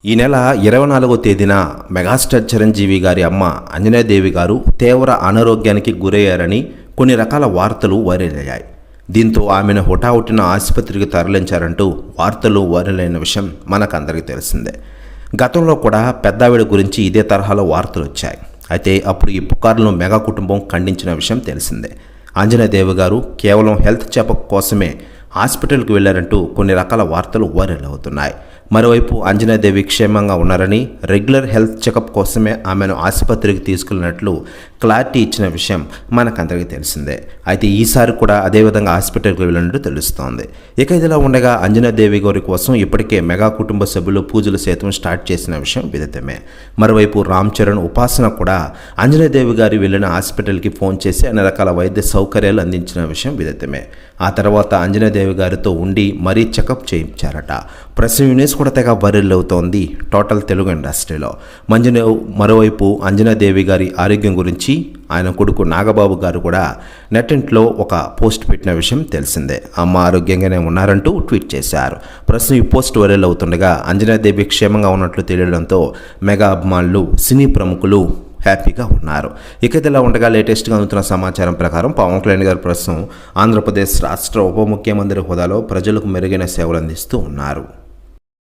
ఈ నెల 24వ తేదీన మెగాస్టార్ చిరంజీవి గారి అమ్మ అంజనాదేవి గారు తీవ్ర అనారోగ్యానికి గురయ్యారని కొన్ని రకాల వార్తలు వైరల్ అయ్యాయి. దీంతో ఆమెను హుటాహుటిన ఆసుపత్రికి తరలించారంటూ వార్తలు వైరల్ అయిన విషయం మనకందరికీ తెలిసిందే. గతంలో కూడా పెద్దావిడ గురించి ఇదే తరహాలో వార్తలు వచ్చాయి. అయితే అప్పుడు ఈ పుకార్లను మెగా కుటుంబం ఖండించిన విషయం తెలిసిందే. అంజనాదేవి గారు కేవలం హెల్త్ చెకప్ కోసమే హాస్పిటల్కి వెళ్లారంటూ కొన్ని రకాల వార్తలు వైరల్ అవుతున్నాయి. మరోవైపు అంజనాదేవి క్షేమంగా ఉన్నారని, రెగ్యులర్ హెల్త్ చెకప్ కోసమే ఆమెను ఆసుపత్రికి తీసుకెళ్లినట్లు క్లారిటీ ఇచ్చిన విషయం మనకందరికీ తెలిసిందే. అయితే ఈసారి కూడా అదేవిధంగా హాస్పిటల్కి వెళ్ళినట్టు తెలుస్తోంది. ఇక ఇదిలా ఉండగా అంజనాదేవి గారి కోసం ఇప్పటికే మెగా కుటుంబ సభ్యులు పూజలు సైతం స్టార్ట్ చేసిన విషయం విదితమే. మరోవైపు రామ్ చరణ్ ఉపాసన కూడా అంజనాదేవి గారి వెళ్ళిన హాస్పిటల్కి ఫోన్ చేసి అన్ని రకాల వైద్య సౌకర్యాలు అందించిన విషయం విదితమే. ఆ తర్వాత అంజనాదేవి గారితో ఉండి మరీ చెకప్ చేయించారట. ప్రస్తుతం న్యూస్ కూడా తెగ వైరల్ అవుతోంది టోటల్ తెలుగు ఇండస్ట్రీలో. మరోవైపు అంజనాదేవి గారి ఆరోగ్యం గురించి ఆయన కొడుకు నాగబాబు గారు కూడా నెట్టింట్లో ఒక పోస్ట్ పెట్టిన విషయం తెలిసిందే. అమ్మ ఆరోగ్యంగానే ఉన్నారంటూ ట్వీట్ చేశారు. ప్రస్తుతం ఈ పోస్ట్ వైరల్ అవుతుండగా అంజనాదేవి క్షేమంగా ఉన్నట్లు తెలియడంతో మెగా అభిమానులు, సినీ ప్రముఖులు హ్యాపీగా ఉన్నారు. ఇక ఇదిలా ఉండగా లేటెస్ట్గా అందుతున్న సమాచారం ప్రకారం పవన్ కళ్యాణ్ గారు ప్రస్తుతం ఆంధ్రప్రదేశ్ రాష్ట్ర ఉప ముఖ్యమంత్రి హోదాలో ప్రజలకు మెరుగైన సేవలు అందిస్తూ ఉన్నారు.